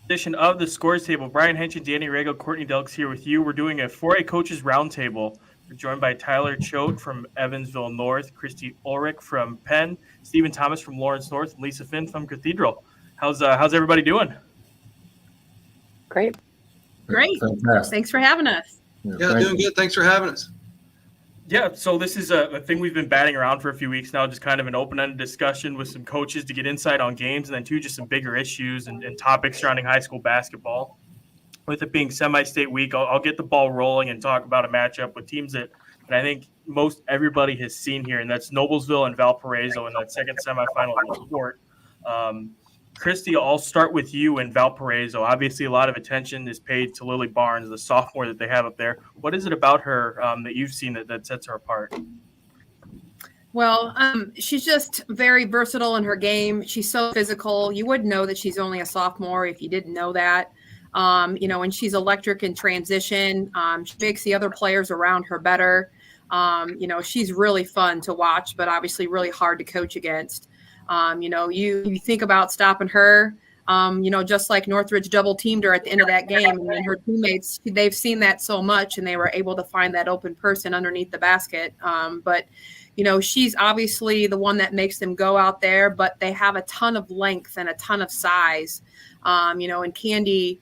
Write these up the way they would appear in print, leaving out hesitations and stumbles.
Edition of the Scores Table. Brian Haenchen, Danny Riego, Courtney Delks here with you. We're doing a 4A Coaches Roundtable. We're joined by Tyler Choate from Evansville North, Kristi Ulrich from Penn, Stephen Thomas from Lawrence North, and Lisa Finn from Cathedral. How's everybody doing? Great. Fantastic. Thanks for having us. Yeah, doing good. Thanks for having us. Yeah, so this is a thing we've been batting around for a few weeks now, just kind of an open-ended discussion with some coaches to get insight on games, and then two, just some bigger issues and topics surrounding high school basketball. With it being semi-state week, I'll get the ball rolling and talk about a matchup with teams that I think most everybody has seen here, and that's Noblesville and Valparaiso in that second semifinal of the sport. Kristi, I'll start with you in Valparaiso. Obviously, a lot of attention is paid to Lily Barnes, the sophomore that they have up there. What is it about her that you've seen that sets her apart? Well, she's just very versatile in her game. She's so physical. You wouldn't know that she's only a sophomore if you didn't know that. And she's electric in transition. She makes the other players around her better. She's really fun to watch, but obviously really hard to coach against. You think about stopping her, just like Northridge double teamed her at the end of that game, and her teammates, they've seen that so much and they were able to find that open person underneath the basket. But she's obviously the one that makes them go out there, but they have a ton of length and a ton of size. And Candy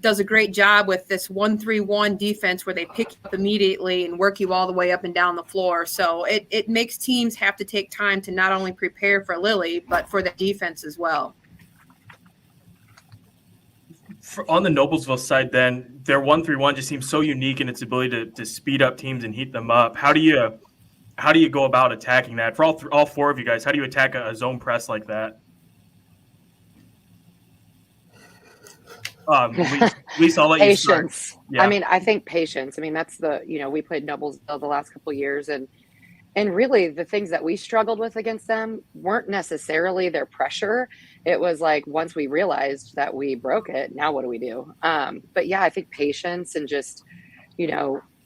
does a great job with this 1-3-1 defense where they pick you up immediately and work you all the way up and down the floor. So it makes teams have to take time to not only prepare for Lily, but for the defense as well. On the Noblesville side, then, their 1-3-1 just seems so unique in its ability to speed up teams and heat them up. How do you go about attacking that? For all four of you guys, how do you attack a zone press like that? Lisa, I'll let you start. Patience. Yeah. I think patience. That's we played Noblesville the last couple of years, and really the things that we struggled with against them weren't necessarily their pressure. It was like, once we realized that we broke it, now what do we do? But yeah, I think patience and just,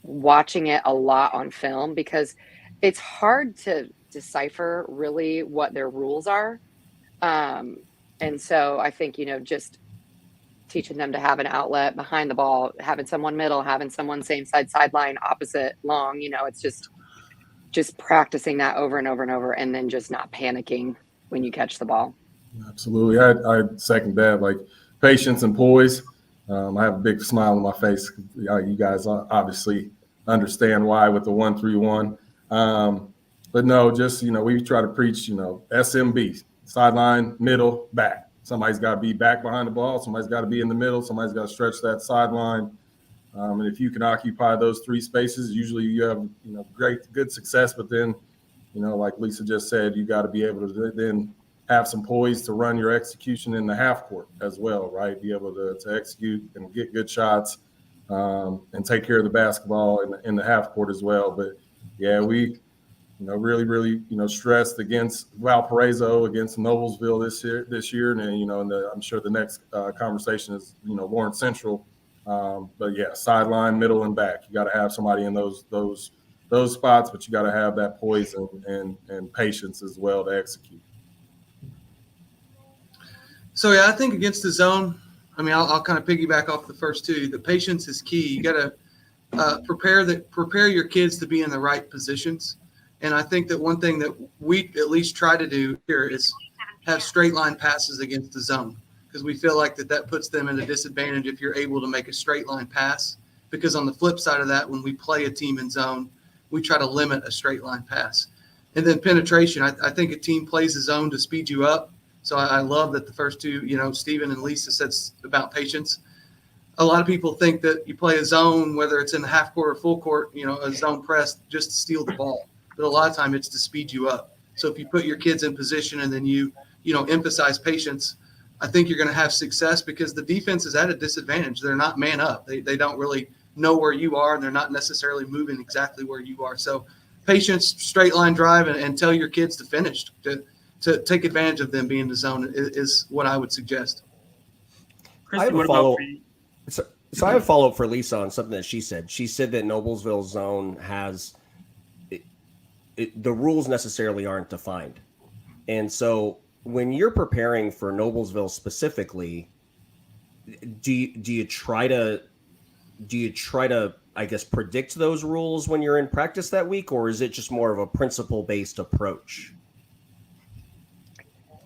watching it a lot on film, because it's hard to decipher really what their rules are. And so I think, just teaching them to have an outlet behind the ball, having someone middle, having someone same sideline, opposite, long, it's just practicing that over and over and over, and then just not panicking when you catch the ball. Absolutely. I second that, like patience and poise. I have a big smile on my face. You guys obviously understand why with the 1-3-1. But no, just, we try to preach, SMB, sideline, middle, back. Somebody's got to be back behind the ball. Somebody's got to be in the middle. Somebody's got to stretch that sideline. And if you can occupy those three spaces, usually you have, good success. But then, like Lisa just said, you got to be able to then have some poise to run your execution in the half court as well, right? Be able to execute and get good shots and take care of the basketball in the half court as well. But yeah, we, really, stressed against Valparaiso, against Noblesville this year. And then, I'm sure the next conversation is, Lawrence Central. But yeah, sideline, middle, and back. You got to have somebody in those spots, but you got to have that poise and patience as well to execute. So yeah, I think against the zone, I'll kind of piggyback off the first two. The patience is key. You got to prepare your kids to be in the right positions. And I think that one thing that we at least try to do here is have straight line passes against the zone, because we feel like that puts them at a disadvantage if you're able to make a straight line pass. Because on the flip side of that, when we play a team in zone, we try to limit a straight line pass. And then penetration, I think a team plays a zone to speed you up. So I love that the first two, Stephen and Lisa said about patience. A lot of people think that you play a zone, whether it's in the half court or full court, a zone press just to steal the ball. But a lot of time it's to speed you up. So if you put your kids in position and then you emphasize patience, I think you're going to have success, because the defense is at a disadvantage. They're not man up. They don't really know where you are, and they're not necessarily moving exactly where you are. So patience, straight line drive, and tell your kids to finish, to take advantage of them being in the zone is what I would suggest. Kristi, I have a follow-up. So I have a follow-up for Lisa on something that she said. She said that Noblesville zone has the rules necessarily aren't defined. And so when you're preparing for Noblesville specifically, do you try to I guess predict those rules when you're in practice that week, or is it just more of a principle based approach?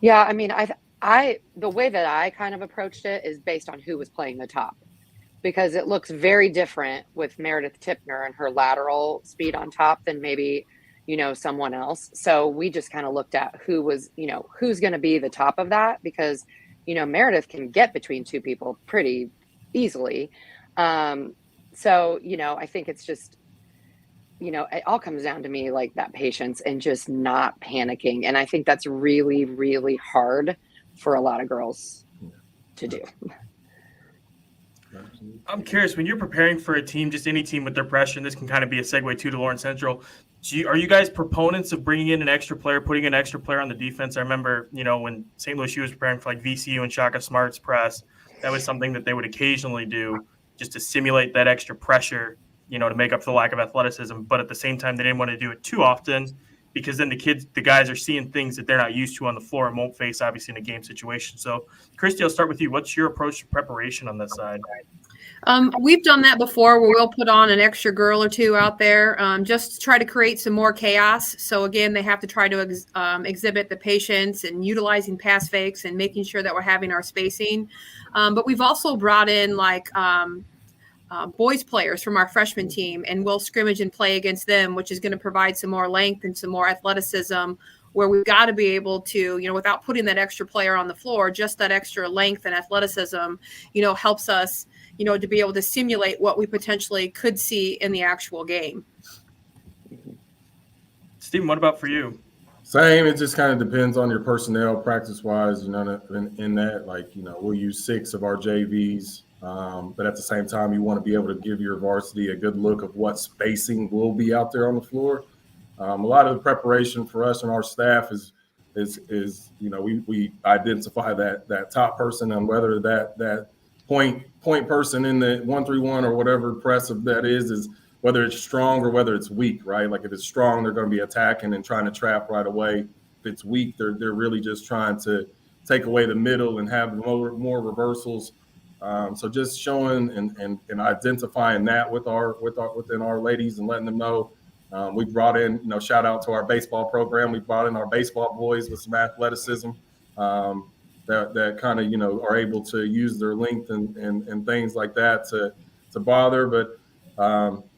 Yeah, I mean, the way that I kind of approached it is based on who was playing the top, because it looks very different with Meredith Tipner and her lateral speed on top than maybe, someone else. So we just kind of looked at who was, who's going to be the top of that, because, Meredith can get between two people pretty easily. So, I think it's just, it all comes down to me, like that patience and just not panicking. And I think that's really, really hard for a lot of girls to do. I'm curious, when you're preparing for a team, just any team with their pressure, and this can kind of be a segue to Lawrence Central, are you guys proponents of bringing in an extra player, putting an extra player on the defense? I remember, when St. Louis U was preparing for like VCU and Shaka Smart's press, that was something that they would occasionally do just to simulate that extra pressure, to make up for the lack of athleticism. But at the same time, they didn't want to do it too often, because then the guys are seeing things that they're not used to on the floor and won't face, obviously, in a game situation. So, Kristi, I'll start with you. What's your approach to preparation on this side? We've done that before, where we'll put on an extra girl or two out there, just to try to create some more chaos. So again, they have to try to exhibit the patience and utilizing pass fakes and making sure that we're having our spacing. But we've also brought in boys players from our freshman team, and we'll scrimmage and play against them, which is going to provide some more length and some more athleticism, where we've got to be able to, without putting that extra player on the floor, just that extra length and athleticism, helps us, to be able to simulate what we potentially could see in the actual game. Stephen, what about for you? Same. It just kind of depends on your personnel practice wise, in that, we'll use 6 of our JVs. But at the same time, you want to be able to give your varsity a good look of what spacing will be out there on the floor. A lot of the preparation for us and our staff is we identify that top person, and whether that point person in the 1-3-1 or whatever press of that is whether it's strong or whether it's weak, right? Like if it's strong, they're going to be attacking and trying to trap right away. If it's weak, they're really just trying to take away the middle and have more reversals. So just showing and identifying that within our ladies and letting them know. We brought in, shout out to our baseball program. We brought in our baseball boys with some athleticism that kind of, are able to use their length and things like that to bother. But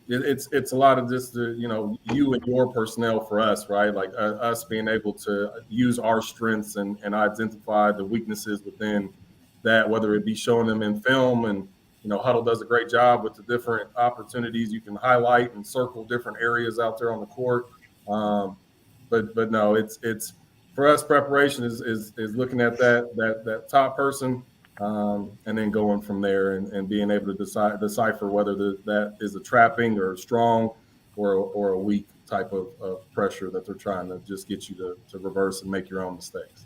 it's a lot of just, you and your personnel for us, right? Like us being able to use our strengths and identify the weaknesses within that, whether it be showing them in film, and Huddle does a great job with the different opportunities you can highlight and circle different areas out there on the court. But no, it's for us, preparation is looking at that top person, and then going from there and being able to decipher whether that is a trapping or a strong or a weak type of pressure that they're trying to just get you to reverse and make your own mistakes.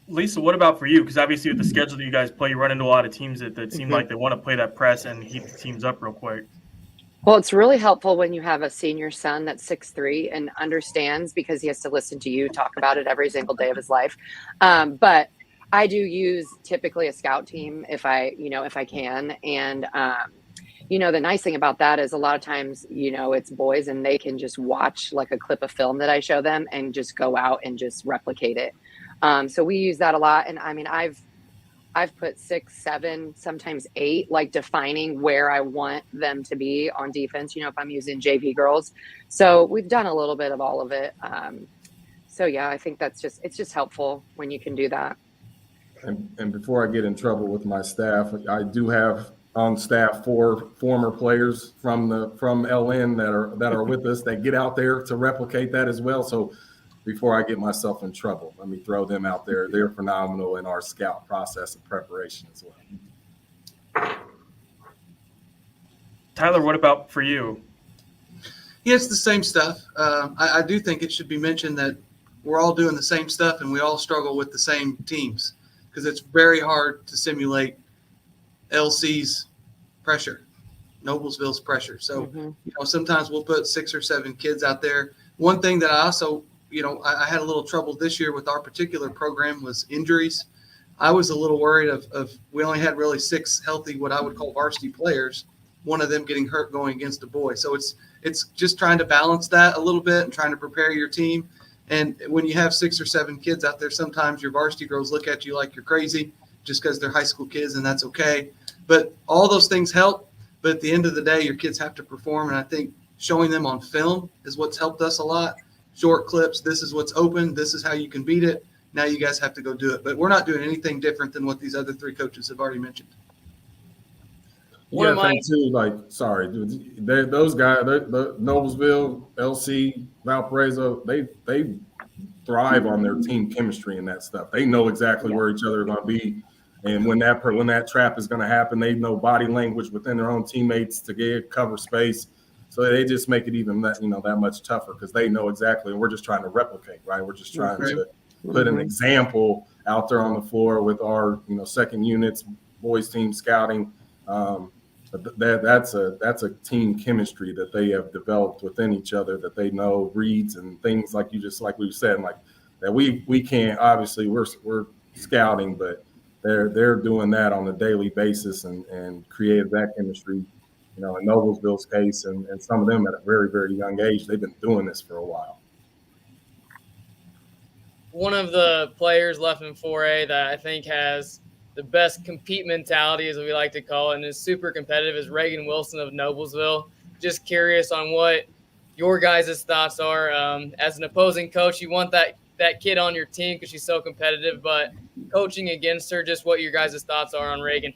Lisa, what about for you? Because obviously with the schedule that you guys play, you run into a lot of teams that seem like they want to play that press and heat the teams up real quick. Well, it's really helpful when you have a senior son that's 6'3" and understands, because he has to listen to you talk about it every single day of his life. But I do use typically a scout team if I can. And, the nice thing about that is a lot of times, it's boys and they can just watch like a clip of film that I show them and just go out and just replicate it. So we use that a lot. And I mean, I've put 6, 7, sometimes 8, like defining where I want them to be on defense, if I'm using JV girls. So we've done a little bit of all of it. So yeah, I think it's just helpful when you can do that. And before I get in trouble with my staff, I do have on staff 4 former players from LN that are with us that get out there to replicate that as well. So before I get myself in trouble, let me throw them out there. They're phenomenal in our scout process and preparation as well. Tyler, what about for you? Yeah, it's the same stuff. I do think it should be mentioned that we're all doing the same stuff and we all struggle with the same teams, because it's very hard to simulate LC's pressure, Noblesville's pressure. So, sometimes we'll put 6 or 7 kids out there. One thing that I also, I had a little trouble this year with our particular program was injuries. I was a little worried of we only had really 6 healthy, what I would call varsity players, one of them getting hurt going against a boy. So it's just trying to balance that a little bit and trying to prepare your team. And when you have 6 or 7 kids out there, sometimes your varsity girls look at you like you're crazy just because they're high school kids, and that's okay. But all those things help. But at the end of the day, your kids have to perform. And I think showing them on film is what's helped us a lot. Short clips. This is what's open. This is how you can beat it. Now you guys have to go do it. But we're not doing anything different than what these other 3 coaches have already mentioned. Yeah, I think too, like, sorry, those guys, the Noblesville, LC, Valparaiso, they thrive on their team chemistry and that stuff. They know exactly where each other are going to be. And when that trap is going to happen, they know body language within their own teammates to get cover space. So they just make it even that much tougher because they know exactly. And we're just trying to replicate, right? We're just trying to put an example out there on the floor with our second units, boys team scouting. That's a team chemistry that they have developed within each other, that they know reads and things like we've said, like that we can't, obviously we're scouting, but they're doing that on a daily basis and created that chemistry, in Noblesville's case, and some of them at a very, very young age. They've been doing this for a while. One of the players left in 4A that I think has the best compete mentality, as we like to call it, and is super competitive, is Reagan Wilson of Noblesville. Just curious on what your guys' thoughts are. As an opposing coach, you want that kid on your team because she's so competitive, but coaching against her, just what your guys' thoughts are on Reagan.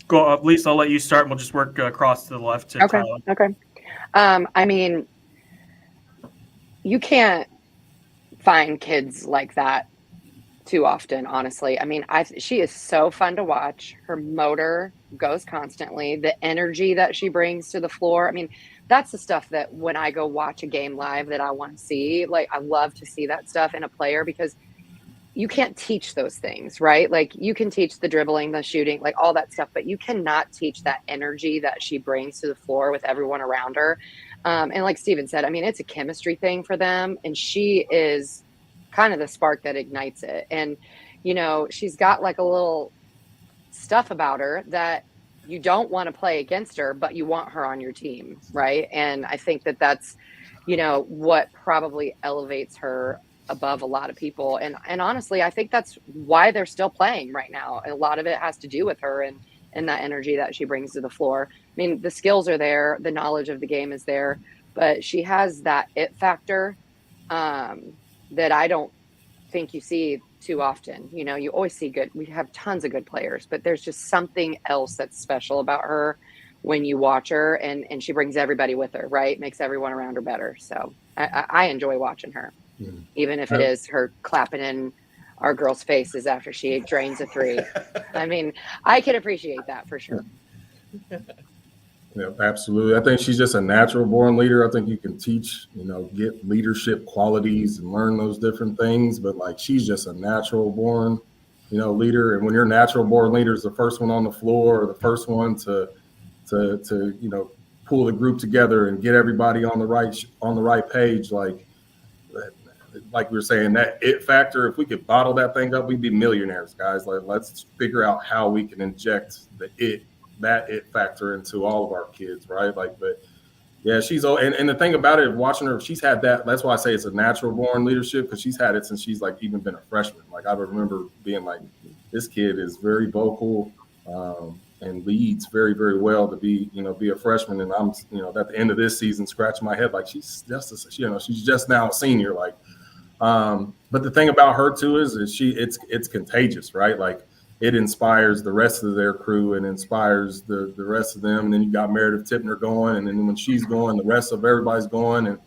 Go up, Lisa. I'll let you start, and we'll just work across to the left to Okay. Tyler. Okay. I mean, you can't find kids like that too often, honestly. I mean, she is so fun to watch. Her motor goes constantly. The energy that she brings to the floor. I mean, that's the stuff that when I go watch a game live that I want to see. Like, I love to see that stuff in a player because you can't teach those things, right? Like, you can teach the dribbling, the shooting, like all that stuff, but you cannot teach that energy that she brings to the floor with everyone around her. And like Steven said, I mean, it's a chemistry thing for them. And she is kind of the spark that ignites it. And, she's got like a little stuff about her that you don't want to play against her, but you want her on your team. Right. And I think that that's, what probably elevates her above a lot of people. And honestly, I think that's why they're still playing right now. A lot of it has to do with her and that energy that she brings to the floor. I mean, the skills are there, the knowledge of the game is there, but she has that it factor that I don't think you see too often. You always see we have tons of good players, but there's just something else that's special about her when you watch her, and she brings everybody with her, right? Makes everyone around her better. So I enjoy watching her, even if it is her clapping in our girls' faces after she drains a 3. I mean, I can appreciate that for sure. Yeah, absolutely. I think she's just a natural born leader. I think you can teach, get leadership qualities and learn those different things, but like, she's just a natural born, leader. And when your natural born leader is the first one on the floor, or the first one to pull the group together and get everybody on the right page, like we were saying, that it factor, if we could bottle that thing up, we'd be millionaires, guys. Like, let's figure out how we can inject that it factor into all of our kids, right? Like, but yeah, and the thing about it, watching her, she's had that. That's why I say it's a natural born leadership, because she's had it since she's like even been a freshman. Like, I remember being like, this kid is very vocal and leads very, very well to be a freshman. And I'm, at the end of this season, scratching my head like, she's just now a senior. Like, but the thing about her too is it's contagious, right? Like, it inspires the rest of their crew and inspires the rest of them. And then you got Meredith Tipner going, and then when she's going, the rest of everybody's going. And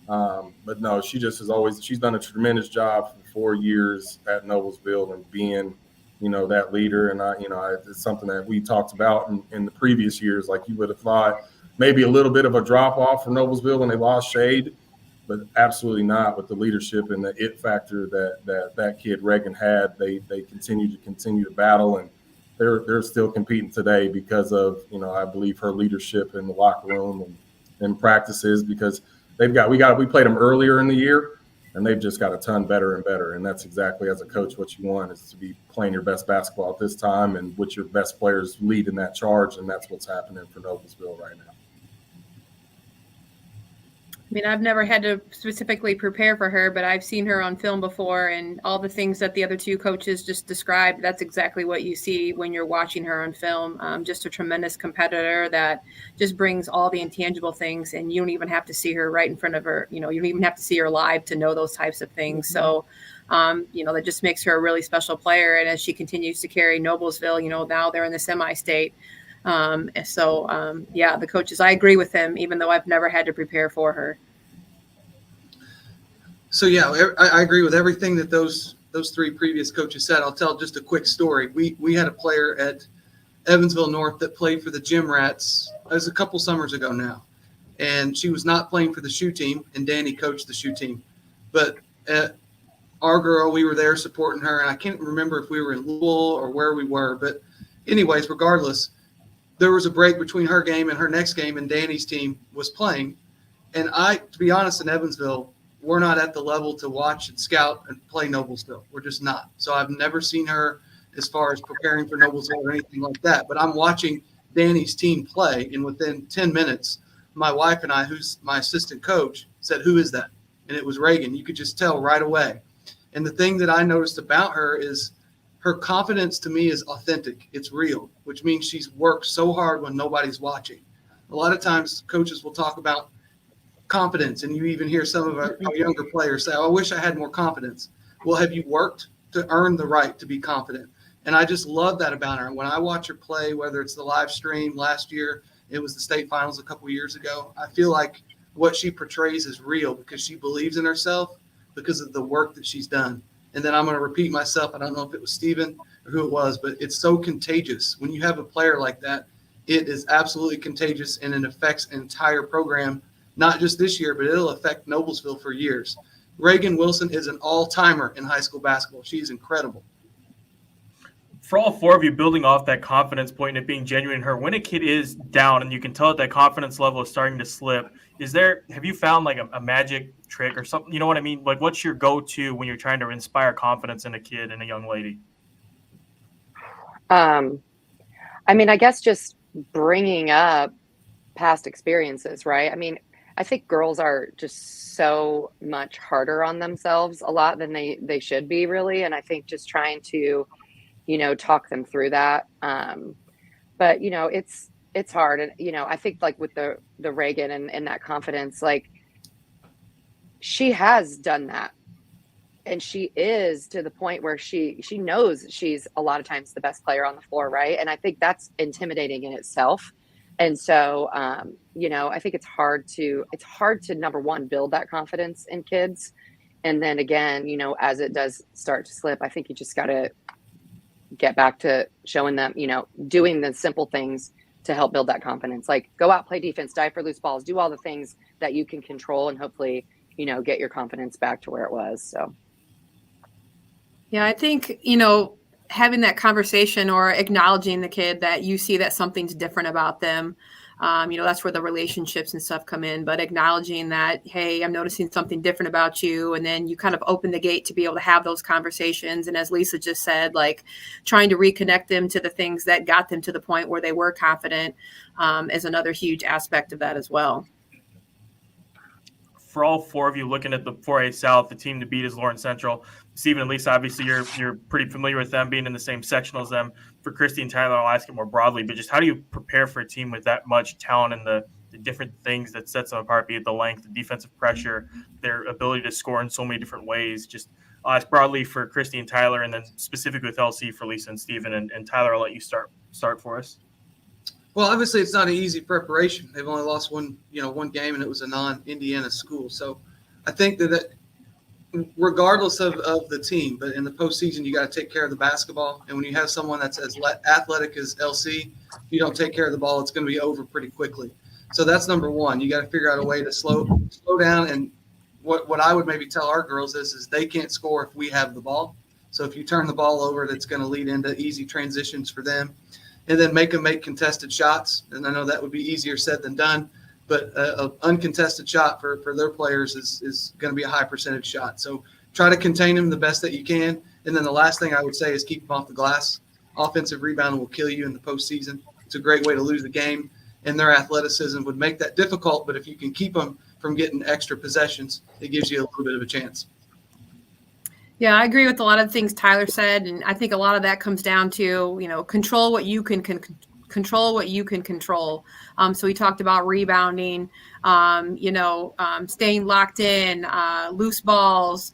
but no, she just she's done a tremendous job for 4 years at Noblesville and being, that leader. And it's something that we talked about in the previous years. Like, you would have thought maybe a little bit of a drop off for Noblesville when they lost Shade, but absolutely not. With the leadership and the it factor that kid Reagan had, they continue to battle, and they're still competing today because of, I believe, her leadership in the locker room and practices, because we played them earlier in the year, and they've just got a ton better and better. And that's exactly, as a coach, what you want is to be playing your best basketball at this time and with your best players leading that charge. And that's what's happening for Noblesville right now. I mean, I've never had to specifically prepare for her, but I've seen her on film before, and all the things that the other two coaches just described, that's exactly what you see when you're watching her on film. Just a tremendous competitor that just brings all the intangible things, and you don't even have to see her right in front of her. You don't even have to see her live to know those types of things. So, that just makes her a really special player. And as she continues to carry Noblesville, now they're in the semi-state. The coaches, I agree with him, even though I've never had to prepare for her. So I agree with everything that those three previous coaches said. I'll tell just a quick story. We had a player at Evansville North that played for the Gym Rats. It was a couple summers ago now, and she was not playing for the shoe team, and Danny coached the shoe team. But our girl, we were there supporting her, and I can't remember if we were in Louisville or where we were. But anyways, regardless, there was a break between her game and her next game, and Danny's team was playing. And to be honest, in Evansville, we're not at the level to watch and scout and play Noblesville. We're just not. So I've never seen her as far as preparing for Noblesville or anything like that. But I'm watching Danny's team play, and within 10 minutes, my wife and I, who's my assistant coach, said, "Who is that?" And it was Reagan. You could just tell right away. And the thing that I noticed about her is her confidence to me is authentic. It's real, which means she's worked so hard when nobody's watching. A lot of times coaches will talk about confidence, and you even hear some of our younger players say, "Oh, I wish I had more confidence." Well, have you worked to earn the right to be confident? And I just love that about her. When I watch her play, whether it's the live stream last year, it was the state finals a couple years ago, I feel like what she portrays is real because she believes in herself because of the work that she's done. And then I'm going to repeat myself. I don't know if it was Steven or who it was, but it's so contagious. When you have a player like that, it is absolutely contagious, and it affects an entire program. Not just this year, but it'll affect Noblesville for years. Reagan Wilson is an all-timer in high school basketball. She's incredible. For all four of you, building off that confidence point and it being genuine in her, when a kid is down and you can tell that confidence level is starting to slip, have you found like a magic trick or something? You know what I mean? Like, what's your go-to when you're trying to inspire confidence in a kid and a young lady? I guess just bringing up past experiences, right? I think girls are just so much harder on themselves a lot than they should be, really. And I think just trying to, talk them through that. But it's hard. And, I think like with the Reagan and that confidence, like she has done that. And she is to the point where she knows she's a lot of times the best player on the floor, right? And I think that's intimidating in itself. And so, I think it's hard to number one, build that confidence in kids. And then again, as it does start to slip, I think you just got to get back to showing them, doing the simple things to help build that confidence. Like go out, play defense, dive for loose balls, do all the things that you can control and hopefully, get your confidence back to where it was. So. Yeah, I think, having that conversation or acknowledging the kid that you see that something's different about them, that's where the relationships and stuff come in. But acknowledging that, hey, I'm noticing something different about you. And then you kind of open the gate to be able to have those conversations. And as Lisa just said, like trying to reconnect them to the things that got them to the point where they were confident is another huge aspect of that as well. For all four of you looking at the 4A South, the team to beat is Lawrence Central. Steven and Lisa, obviously you're pretty familiar with them being in the same section as them. For Kristi and Tyler, I'll ask it more broadly, but just how do you prepare for a team with that much talent and the different things that sets them apart, be it the length, the defensive pressure, their ability to score in so many different ways? Just I'll ask broadly for Kristi and Tyler, and then specifically with LC for Lisa and Steven. And Tyler, I'll let you start for us. Well, obviously it's not an easy preparation. They've only lost one game, and it was a non-Indiana school. So I think that regardless of the team, but in the postseason, you got to take care of the basketball. And when you have someone that's as athletic as LC, if you don't take care of the ball, it's going to be over pretty quickly. So that's number one. You got to figure out a way to slow down. And what I would maybe tell our girls is they can't score if we have the ball. So if you turn the ball over, that's going to lead into easy transitions for them. And then make them make contested shots. And I know that would be easier said than done. but a uncontested shot for their players is going to be a high percentage shot. So try to contain them the best that you can. And then the last thing I would say is keep them off the glass. Offensive rebounding will kill you in the postseason. It's a great way to lose the game, and their athleticism would make that difficult. But if you can keep them from getting extra possessions, it gives you a little bit of a chance. Yeah, I agree with a lot of the things Tyler said, and I think a lot of that comes down to, control what you can control what you can control. So we talked about rebounding, staying locked in, loose balls,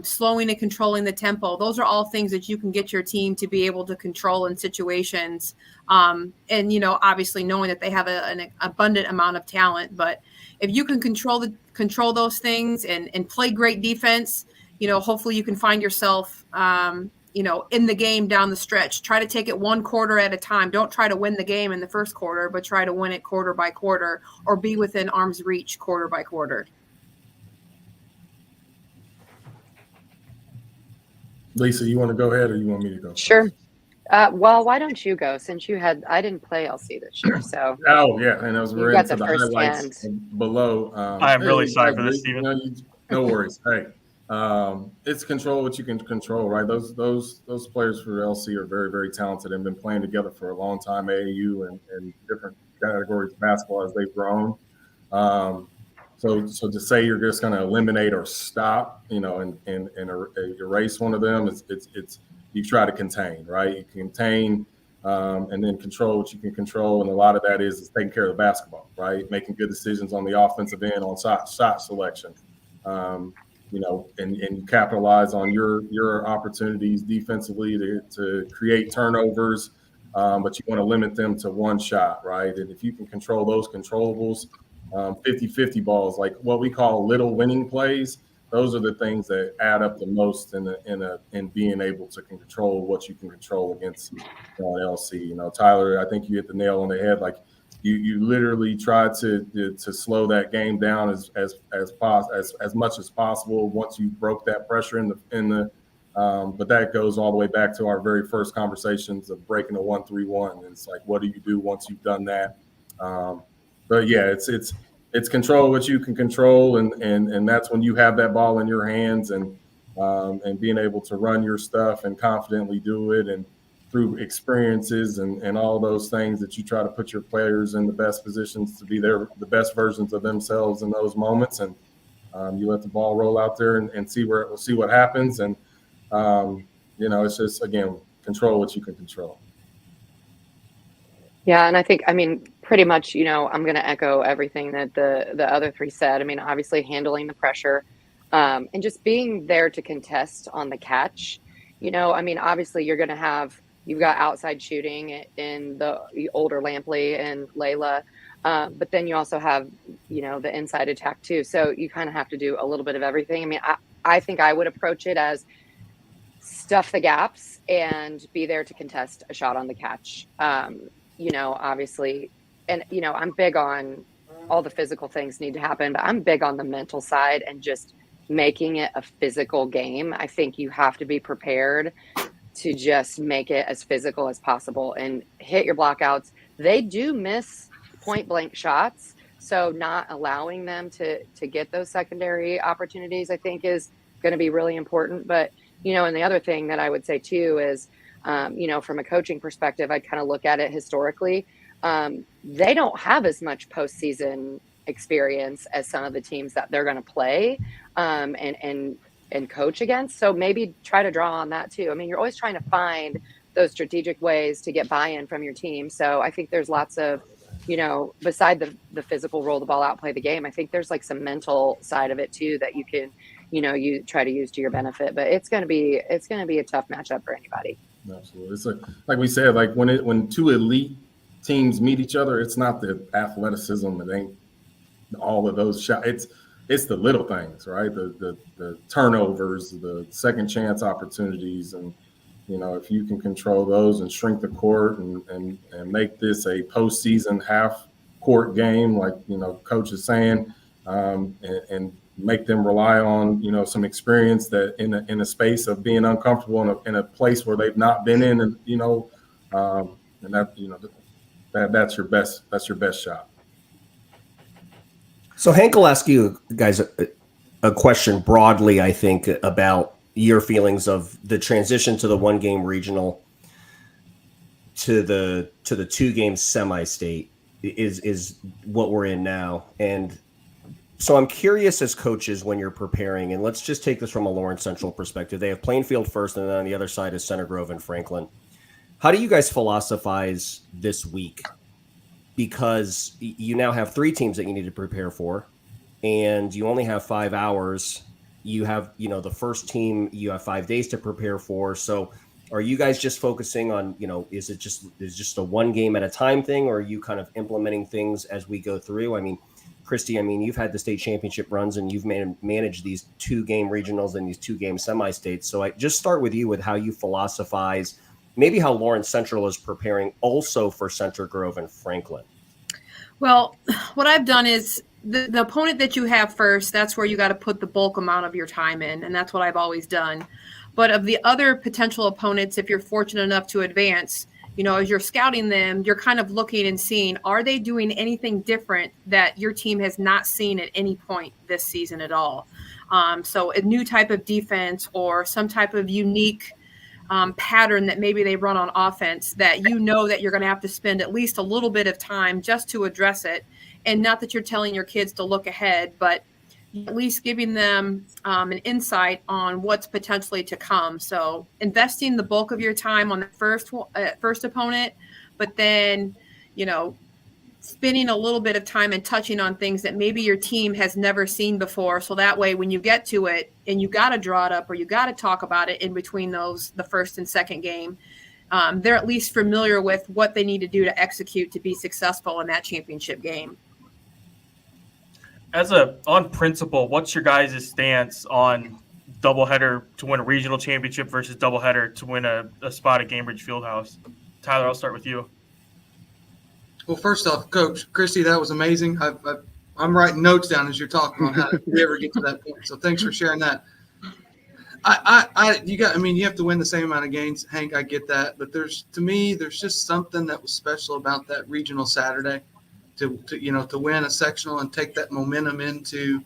slowing and controlling the tempo. Those are all things that you can get your team to be able to control in situations. And obviously knowing that they have an abundant amount of talent, but if you can control those things and play great defense, hopefully you can find yourself, in the game down the stretch. Try to take it one quarter at a time. Don't try to win the game in the first quarter, but try to win it quarter by quarter or be within arm's reach quarter by quarter. Lisa, you want to go ahead or you want me to go? Sure. Well, why don't you go, since I didn't play LC this year, so. Oh, yeah, and as we're You got into the the first highlights hand. below. I'm really sorry for this, Steven. No worries. Hey, it's control what you can control, right? Those players for LC are very, very talented and been playing together for a long time, AAU and different categories of basketball as they've grown. So to say you're just going to eliminate or stop, and erase one of them, it's you try to contain, right? You contain and then control what you can control, and a lot of that is taking care of the basketball, right? Making good decisions on the offensive end, on shot selection, and you capitalize on your opportunities defensively to create turnovers, but you want to limit them to one shot, right? And if you can control those controllables, 50-50 balls, like what we call little winning plays, those are the things that add up the most in being able to control what you can control against LC. Tyler, I think you hit the nail on the head. Like you literally try to slow that game down as much as possible once you broke that pressure but that goes all the way back to our very first conversations of breaking a 1-3-1. And it's like, what do you do once you've done that? But yeah, it's control what you can control, and that's when you have that ball in your hands and being able to run your stuff and confidently do it, and through experiences and all those things that you try to put your players in the best positions to be the best versions of themselves in those moments, and you let the ball roll out there and see what happens, and it's just, again, control what you can control. Yeah, and I think, pretty much, I'm going to echo everything that the other three said. Obviously handling the pressure, and just being there to contest on the catch. Obviously you've got outside shooting in the older Lampley and Layla, but then you also have, the inside attack too. So you kind of have to do a little bit of everything. I think I would approach it as stuff the gaps and be there to contest a shot on the catch. Obviously, and, I'm big on all the physical things need to happen, but I'm big on the mental side and just making it a physical game. I think you have to be prepared to just make it as physical as possible and hit your blockouts. They do miss point blank shots, so not allowing them to get those secondary opportunities, I think, is going to be really important. But, and the other thing that I would say too is, from a coaching perspective, I kind of look at it historically. They don't have as much postseason experience as some of the teams that they're going to play and coach against. So maybe try to draw on that too. You're always trying to find those strategic ways to get buy-in from your team. So I think there's lots of, beside the physical roll the ball out, play the game, I think there's like some mental side of it too that you can, you try to use to your benefit. But it's going to be a tough matchup for anybody. Absolutely. It's like we said, like when two elite teams meet each other, it's not the athleticism. It ain't all of those shots. It's the little things, right? The turnovers, the second chance opportunities, and if you can control those and shrink the court and make this a postseason half court game, like Coach is saying, and make them rely on some experience that in a space of being uncomfortable in a place where they've not been in, and and that that's your best shot. So Hank will ask you guys a question broadly, I think, about your feelings of the transition to the 1-game regional to the 2-game semi-state is what we're in now. And so I'm curious as coaches when you're preparing, and let's just take this from a Lawrence Central perspective. They have Plainfield first, and then on the other side is Center Grove and Franklin. How do you guys philosophize this week? Because you now have 3 teams that you need to prepare for, and you only have 5 hours. You have, the first team you have 5 days to prepare for. So are you guys just focusing on, is it just a 1 game at a time thing, or are you kind of implementing things as we go through? I mean, Kristi, you've had the state championship runs and you've managed these 2-game regionals and these 2-game semi-states. So I just start with you with how you philosophize, maybe how Lawrence Central is preparing also for Center Grove and Franklin. Well, what I've done is the opponent that you have first, that's where you got to put the bulk amount of your time in. And that's what I've always done. But of the other potential opponents, if you're fortunate enough to advance, as you're scouting them, you're kind of looking and seeing, are they doing anything different that your team has not seen at any point this season at all? So a new type of defense or some type of unique pattern that maybe they run on offense that that you're going to have to spend at least a little bit of time just to address it. And not that you're telling your kids to look ahead, but at least giving them an insight on what's potentially to come. So investing the bulk of your time on the first opponent, but then, spending a little bit of time and touching on things that maybe your team has never seen before. So that way, when you get to it and you got to draw it up or you got to talk about it in between the first and second game, they're at least familiar with what they need to do to execute to be successful in that championship game. On principle, what's your guys' stance on doubleheader to win a regional championship versus doubleheader to win a spot at Cambridge Fieldhouse? Tyler, I'll start with you. Well, first off, Coach Kristi, that was amazing. I'm writing notes down as you're talking on how we ever get to that point. So thanks for sharing that. You have to win the same amount of games, Hank. I get that, but there's just something that was special about that regional Saturday. To win a sectional and take that momentum into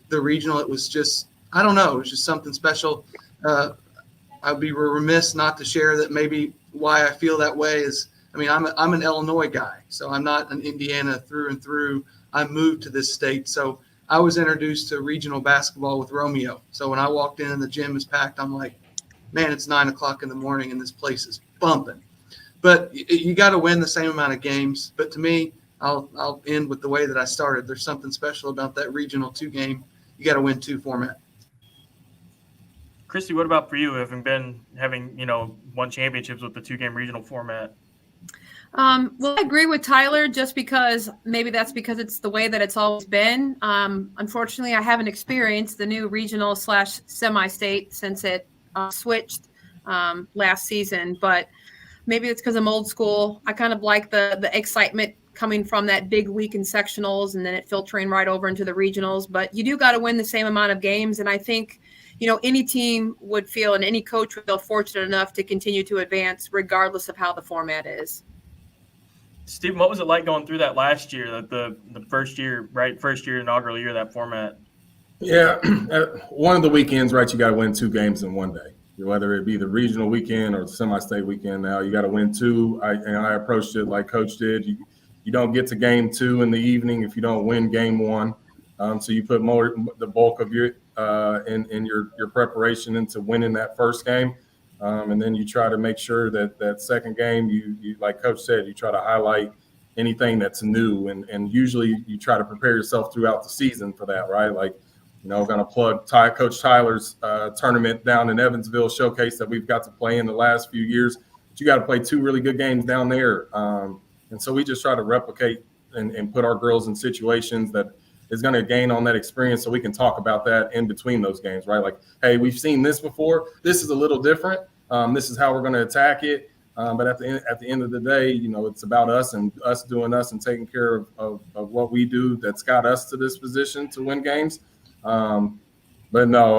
the regional, it was just, I don't know, it was just something special. I'd be remiss not to share that maybe why I feel that way is, I'm an Illinois guy, so I'm not an Indiana through and through. I moved to this state, so I was introduced to regional basketball with Romeo. So when I walked in and the gym is packed, I'm like, man, it's 9:00 in the morning and this place is bumping. But you got to win the same amount of games. But to me, I'll end with the way that I started. There's something special about that regional 2-game. You got to win 2 format. Kristi, what about for you, having won championships with the 2-game regional format? Well, I agree with Tyler just because maybe that's because it's the way that it's always been. Unfortunately, I haven't experienced the new regional / semi-state since it switched last season, but maybe it's because I'm old school. I kind of like the excitement coming from that big week in sectionals and then it filtering right over into the regionals. But you do got to win the same amount of games. And I think, any team would feel and any coach would feel fortunate enough to continue to advance regardless of how the format is. Stephen, what was it like going through that last year, the first year inaugural year of that format? Yeah, one of the weekends, right, you got to win 2 games in one day. Whether it be the regional weekend or the semi-state weekend now, you got to win 2. I approached it like Coach did. You don't get to game 2 in the evening if you don't win game 1. So you put the bulk of your in your preparation into winning that first game, and then you try to make sure that second game you like Coach said, you try to highlight anything that's new, and usually you try to prepare yourself throughout the season for that, right? Like, going to plug Coach Tyler's tournament down in Evansville showcase that we've got to play in the last few years. But you got to play 2 really good games down there. And so we just try to replicate and put our girls in situations that is going to gain on that experience so we can talk about that in between those games, right? Like, hey, we've seen this before. This is a little different. This is how we're going to attack it. But at the end of the day, it's about us and us doing us and taking care of what we do that's got us to this position to win games. But no,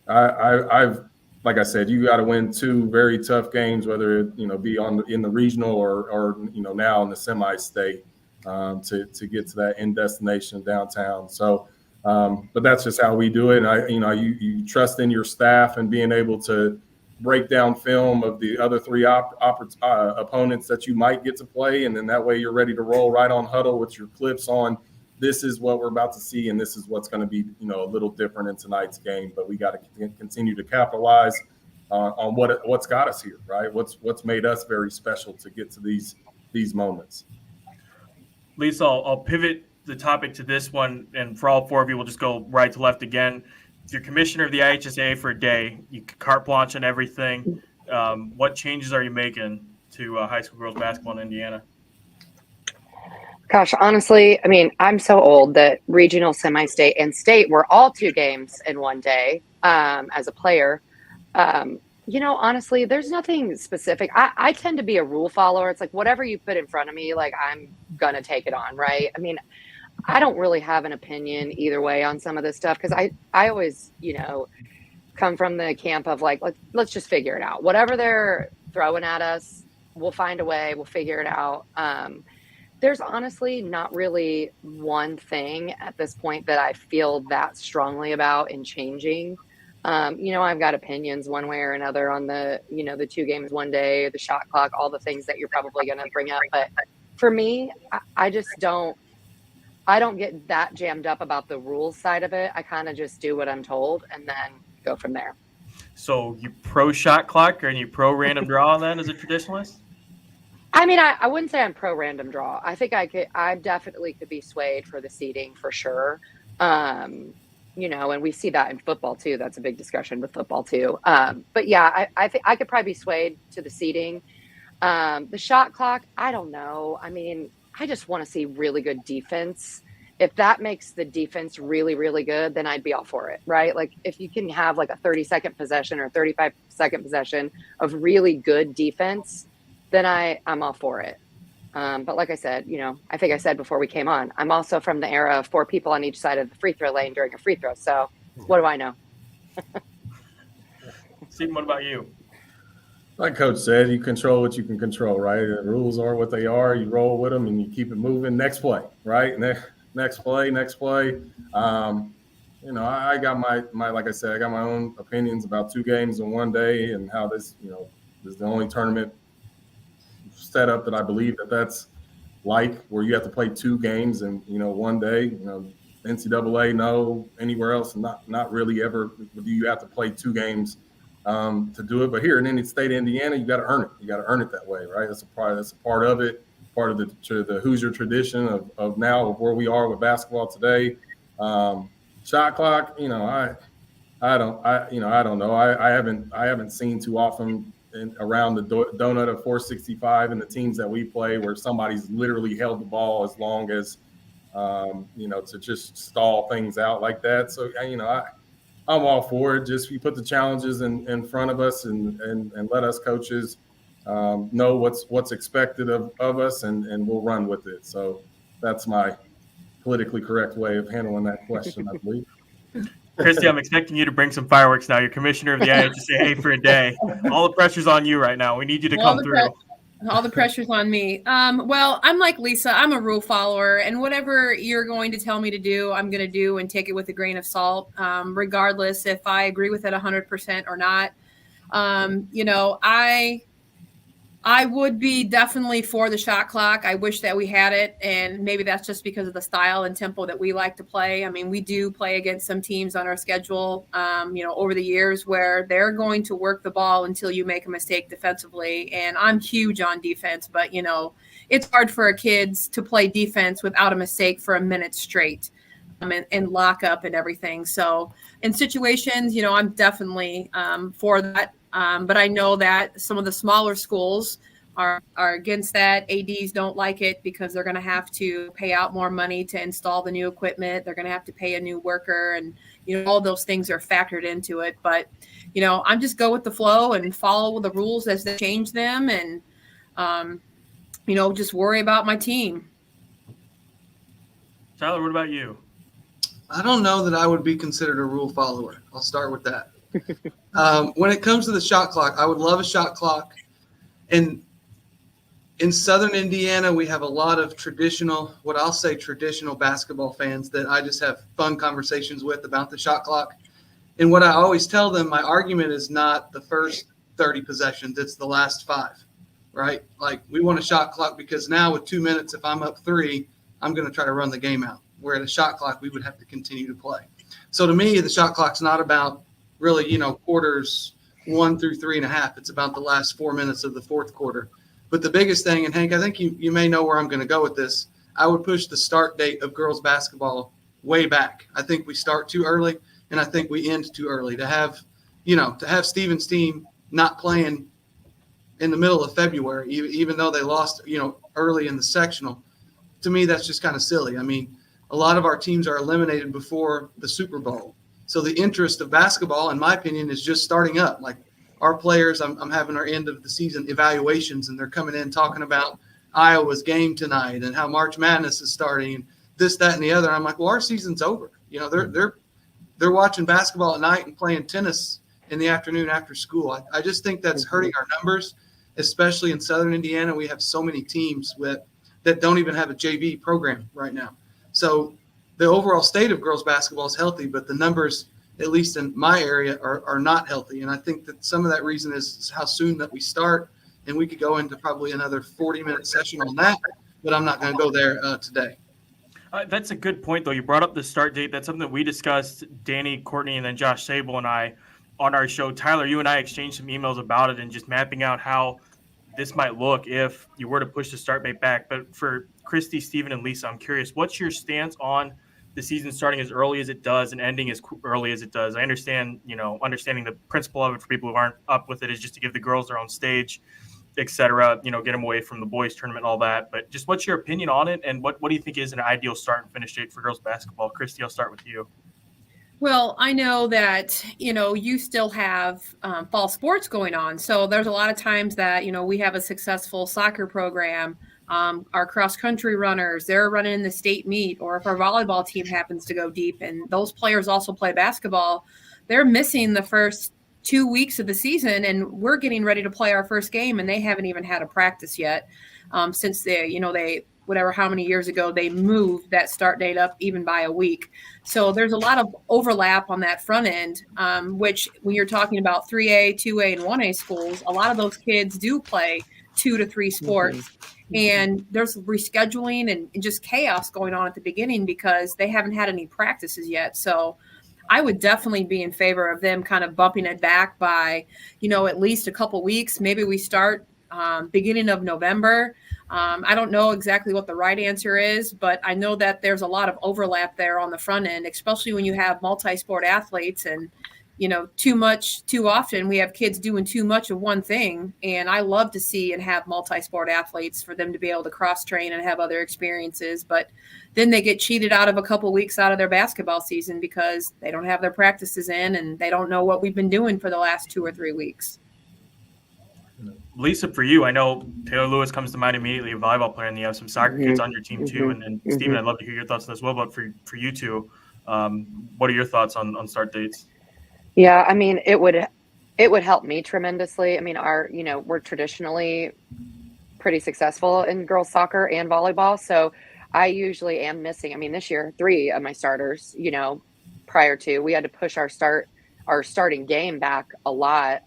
I've like I said, you got to win 2 very tough games, whether it be in the regional or now in the semi-state. to get to that end destination downtown. So, but that's just how we do it. And you trust in your staff and being able to break down film of the other three opponents that you might get to play, and then that way you're ready to roll right on huddle with your clips on. This is what we're about to see, and this is what's going to be, a little different in tonight's game. But we got to continue to capitalize on what's got us here, right? What's made us very special to get to these moments. Lisa, I'll pivot the topic to this one, and for all four of you, we'll just go right to left again. If you're commissioner of the IHSA for a day, you carte blanche on everything. What changes are you making to high school girls basketball in Indiana? Gosh, honestly, I mean, I'm so old that regional, semi-state, and state were all 2 games in one day as a player. Honestly, there's nothing specific. I tend to be a rule follower. It's like whatever you put in front of me, like I'm going to take it on, right? I mean, I don't really have an opinion either way on some of this stuff because I always, come from the camp of like, let's just figure it out. Whatever they're throwing at us, we'll find a way. We'll figure it out. There's honestly not really one thing at this point that I feel that strongly about in changing. I've got opinions one way or another on the 2 games one day, the shot clock, all the things that you're probably going to bring up. But for me, I don't get that jammed up about the rules side of it. I kind of just do what I'm told and then go from there. So you pro shot clock or you pro random draw then as a traditionalist? I mean, I wouldn't say I'm pro random draw. I think I definitely could be swayed for the seeding for sure. And we see that in football too. That's a big discussion with football too. But yeah, I think I could probably be swayed to the seeding. The shot clock, I don't know. I mean, I just want to see really good defense. If that makes the defense really, really good, then I'd be all for it, right? Like if you can have like a 30-second possession or 35-second possession of really good defense, then I'm all for it. But like I said, I think I said before we came on, I'm also from the era of 4 people on each side of the free throw lane during a free throw. So what do I know? Stephen, what about you? Like Coach said, you control what you can control, right? The rules are what they are. You roll with them and you keep it moving. Next play, right? Next play. I got my like I said, I got my own opinions about 2 games in one day and how this, is the only tournament setup that I believe that's like where you have to play 2 games in one day. NCAA, no, anywhere else, not really ever do you have to play 2 games to do it. But here in any state of Indiana, you got to earn it. You got to earn it that way, right? That's a part of it. Part of the Hoosier tradition of now of where we are with basketball today. Shot clock, I don't know. I haven't seen too often around the donut of 465 and the teams that we play where somebody's literally held the ball as long as to just stall things out like that. So I'm all for it. Just you put the challenges in front of us and let us coaches know what's expected of us and we'll run with it. So that's my politically correct way of handling that question, I believe. Kristi, I'm expecting you to bring some fireworks now. You're commissioner of the IHSA for a day. All the pressure's on you right now. We need you to come through. All the pressure's on me. Well, I'm like Lisa. I'm a rule follower, and whatever you're going to tell me to do, I'm going to do and take it with a grain of salt, regardless if I agree with it 100% or not. I would be definitely for the shot clock. I wish that we had it, and maybe that's just because of the style and tempo that we like to play. I mean, we do play against some teams on our schedule, over the years where they're going to work the ball until you make a mistake defensively. And I'm huge on defense, but, it's hard for kids to play defense without a mistake for a minute straight and lock up and everything. So in situations, I'm definitely for that. But I know that some of the smaller schools are against that. ADs don't like it because they're going to have to pay out more money to install the new equipment. They're going to have to pay a new worker, and all those things are factored into it. But I'm just go with the flow and follow the rules as they change them, and just worry about my team. Tyler, what about you? I don't know that I would be considered a rule follower. I'll start with that. When it comes to the shot clock, I would love a shot clock. And in Southern Indiana, we have a lot of traditional basketball fans that I just have fun conversations with about the shot clock. And what I always tell them, my argument is not the first 30 possessions, it's the last 5, right? Like, we want a shot clock because now with 2 minutes, if I'm up 3, I'm going to try to run the game out. Where at a shot clock, we would have to continue to play. So to me, the shot clock's not about really, quarters 1 through 3.5. It's about the last 4 minutes of the fourth quarter. But the biggest thing, and Hank, I think you may know where I'm going to go with this, I would push the start date of girls basketball way back. I think we start too early, and I think we end too early. To have Stevens' team not playing in the middle of February, even though they lost, early in the sectional, to me, that's just kind of silly. I mean, a lot of our teams are eliminated before the Super Bowl. So the interest of basketball, in my opinion, is just starting up. Like, our players, I'm having our end of the season evaluations, and they're coming in talking about Iowa's game tonight and how March Madness is starting and this, that, and the other. I'm like, well, our season's over. They're watching basketball at night and playing tennis in the afternoon after school. I just think that's hurting our numbers, especially in Southern Indiana. We have so many teams that don't even have a JV program right now. So the overall state of girls basketball is healthy, but the numbers, at least in my area, are not healthy. And I think that some of that reason is how soon that we start. And we could go into probably another 40-minute session on that, but I'm not going to go there today. That's a good point, though. You brought up the start date. That's something that we discussed, Danny, Courtney, and then Josh Sable and I on our show. Tyler, you and I exchanged some emails about it and just mapping out how this might look if you were to push the start date back. But for Kristi, Steven, and Lisa, I'm curious, what's your stance on the season starting as early as it does and ending as early as it does? I understand, understanding the principle of it for people who aren't up with it is just to give the girls their own stage, et cetera, get them away from the boys tournament and all that. But just what's your opinion on it? And what do you think is an ideal start and finish date for girls basketball? Kristi, I'll start with you. Well, I know that, you still have fall sports going on. So there's a lot of times that, we have a successful soccer program. Our cross-country runners, they're running in the state meet, or if our volleyball team happens to go deep and those players also play basketball, they're missing the first 2 weeks of the season, and we're getting ready to play our first game, and they haven't even had a practice yet since they whatever how many years ago they moved that start date up even by a week. So there's a lot of overlap on that front end, which when you're talking about 3A, 2A, and 1A schools, a lot of those kids do play 2 to 3 sports. Mm-hmm. And there's rescheduling and just chaos going on at the beginning because they haven't had any practices yet. So I would definitely be in favor of them kind of bumping it back by, at least a couple weeks. Maybe we start beginning of November. I don't know exactly what the right answer is, but I know that there's a lot of overlap there on the front end, especially when you have multi-sport athletes and, too often we have kids doing too much of one thing. And I love to see and have multi-sport athletes for them to be able to cross-train and have other experiences. But then they get cheated out of a couple weeks out of their basketball season because they don't have their practices in and they don't know what we've been doing for the last 2 or 3 weeks. Lisa, for you, I know Taylor Lewis comes to mind immediately, a volleyball player, and you have some soccer kids on your team too. And Steven, I'd love to hear your thoughts on this as well. But for you two, what are your thoughts on start dates? Yeah, I mean, it would help me tremendously. I mean, we're traditionally pretty successful in girls soccer and volleyball. So I usually am missing, this year, 3 of my starters, prior to, we had to push our starting game back a lot.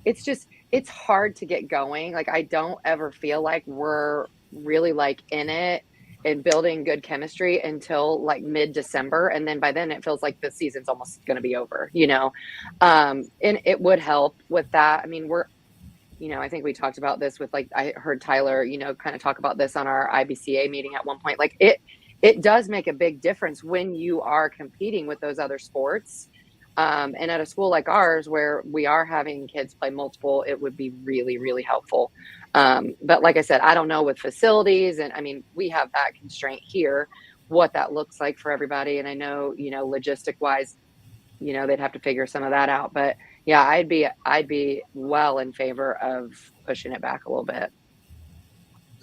It's hard to get going. Like, I don't ever feel like we're really in it and building good chemistry until mid-December. And then by then it feels like the season's almost going to be over, and it would help with that. I mean, I think we talked about this with I heard Tyler, kind of talk about this on our IBCA meeting at one point. It does make a big difference when you are competing with those other sports. And at a school like ours, where we are having kids play multiple, it would be really, really helpful. But like I said, I don't know with facilities, and we have that constraint here, what that looks like for everybody. And I know, logistic wise, they'd have to figure some of that out. But yeah, I'd be well in favor of pushing it back a little bit.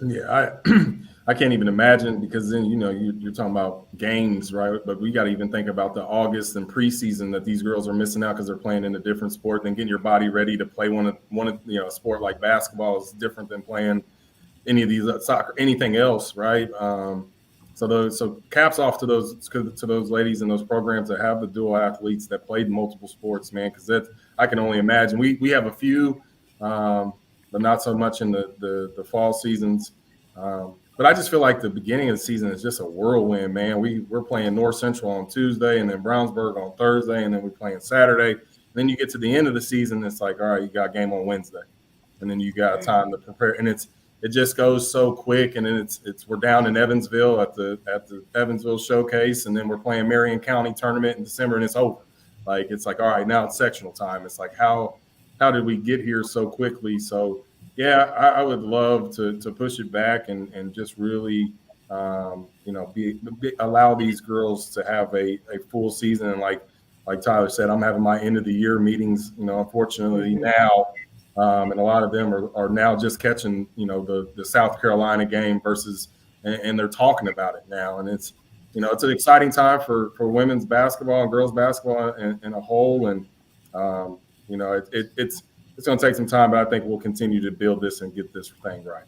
Yeah, I can't even imagine, because then you're talking about games, right? But we got to even think about the August and preseason that these girls are missing out because they're playing in a different sport. Then getting your body ready to play one of a sport like basketball is different than playing any of these soccer, anything else, right? So caps off to those ladies in those programs that have the dual athletes that played multiple sports, man. Because I can only imagine. We have a few, but not so much in the fall seasons. But I just feel like the beginning of the season is just a whirlwind, man. We're playing North Central on Tuesday, and then Brownsburg on Thursday, and then we're playing Saturday. And then you get to the end of the season, it's like, all right, you got a game on Wednesday, and then you got time to prepare, and it just goes so quick. And then we're down in Evansville at the Evansville showcase, and then we're playing Marion County tournament in December, and it's over. Like it's like, all right, now it's sectional time. It's like how did we get here so quickly? So yeah, I would love to push it back and just really allow these girls to have a full season. And like Tyler said, I'm having my end of the year meetings, unfortunately now. And a lot of them are now just catching, the South Carolina game and they're talking about it now. And it's an exciting time for women's basketball and girls basketball in a whole. And, it's going to take some time, but I think we'll continue to build this and get this thing right.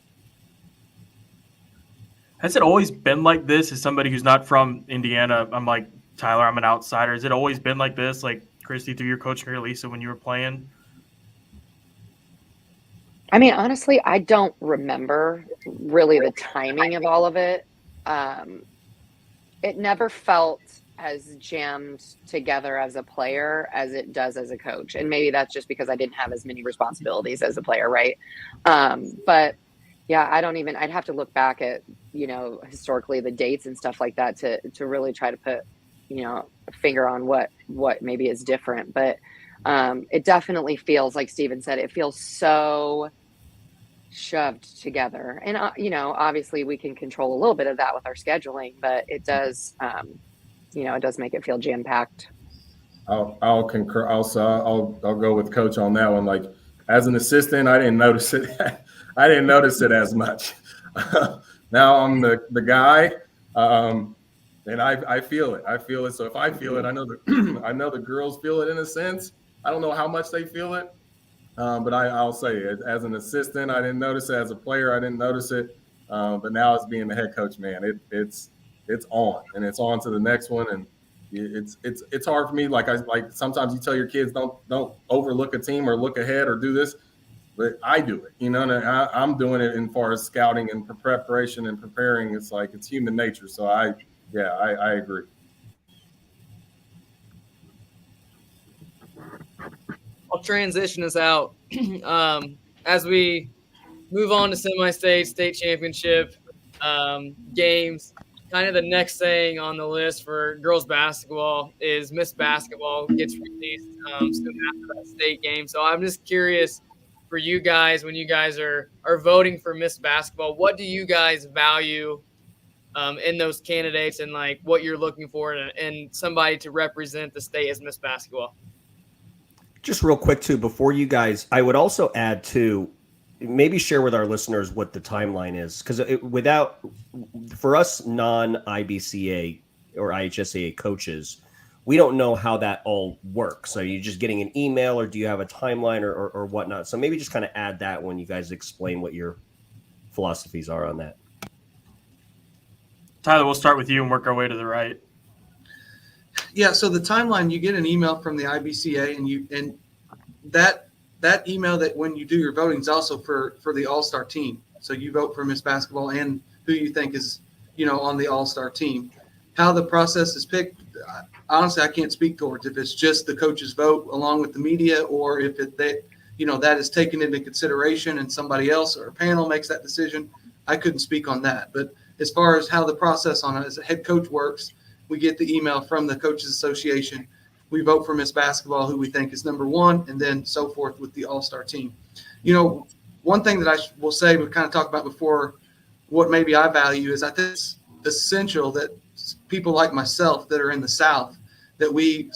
Has it always been like this? As somebody who's not from Indiana, I'm like, Tyler, I'm an outsider. Has it always been like this? Like Kristi, through your coaching career, Lisa, when you were playing? I mean, honestly, I don't remember really the timing of all of it. It never felt as jammed together as a player as it does as a coach. And maybe that's just because I didn't have as many responsibilities as a player, right? But yeah, I'd have to look back at, historically the dates and stuff like that to really try to put, a finger on what maybe is different. But it definitely feels, like Steven said, it feels so shoved together. And, obviously we can control a little bit of that with our scheduling, but it does, it does make it feel jam-packed. I'll concur. Also, I'll go with Coach on that one. Like as an assistant, I didn't notice it. I didn't notice it as much. Now I'm the guy, and I feel it. I feel it. So if I feel it, I know the girls feel it in a sense. I don't know how much they feel it, but I'll say it. As an assistant, I didn't notice it. As a player, I didn't notice it. But now as being the head coach, man, it's on, and it's on to the next one. And it's hard for me. Like sometimes you tell your kids don't overlook a team or look ahead or do this, but I do it. And I'm doing it in far as scouting and preparation and preparing. It's like it's human nature. So I agree. I'll transition us out as we move on to semi-state, state championship games. Kind of the next thing on the list for girls basketball is Miss Basketball gets released soon after that state game. So I'm just curious for you guys, when you guys are voting for Miss Basketball, what do you guys value in those candidates and like what you're looking for in somebody to represent the state as Miss Basketball? Just real quick too, before you guys, I would also add to maybe share with our listeners what the timeline is, because for us non-IBCA or IHSAA coaches, we don't know how that all works. Are you just getting an email, or do you have a timeline or whatnot? So maybe just kind of add that when you guys explain what your philosophies are on that. Tyler, we'll start with you and work our way to the right. Yeah, so the timeline, you get an email from the IBCA, and that email that when you do your voting is also for the all-star team. So you vote for Miss Basketball and who you think is, on the all-star team. How the process is picked, honestly, I can't speak towards if it's just the coaches vote along with the media, or if that is taken into consideration and somebody else or a panel makes that decision. I couldn't speak on that. But as far as how the process on it as a head coach works, we get the email from the Coaches Association. We vote for Miss Basketball, who we think is number one, and then so forth with the all-star team. One thing that I will say, we kind of talked about before, what maybe I value is I think it's essential that people like myself that are in the South, that we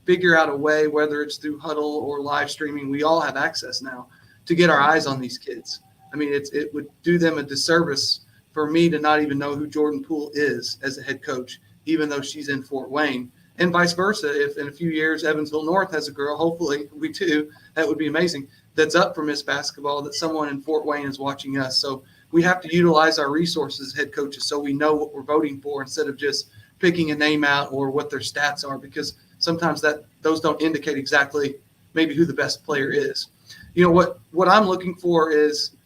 figure out a way, whether it's through Huddle or live streaming, we all have access now to get our eyes on these kids. I mean, it would do them a disservice for me to not even know who Jordan Poole is as a head coach, even though she's in Fort Wayne. And vice versa, if in a few years Evansville North has a girl, hopefully we do, that would be amazing, that's up for Miss Basketball, that someone in Fort Wayne is watching us. So we have to utilize our resources as head coaches so we know what we're voting for instead of just picking a name out or what their stats are, because sometimes those don't indicate exactly maybe who the best player is. What I'm looking for is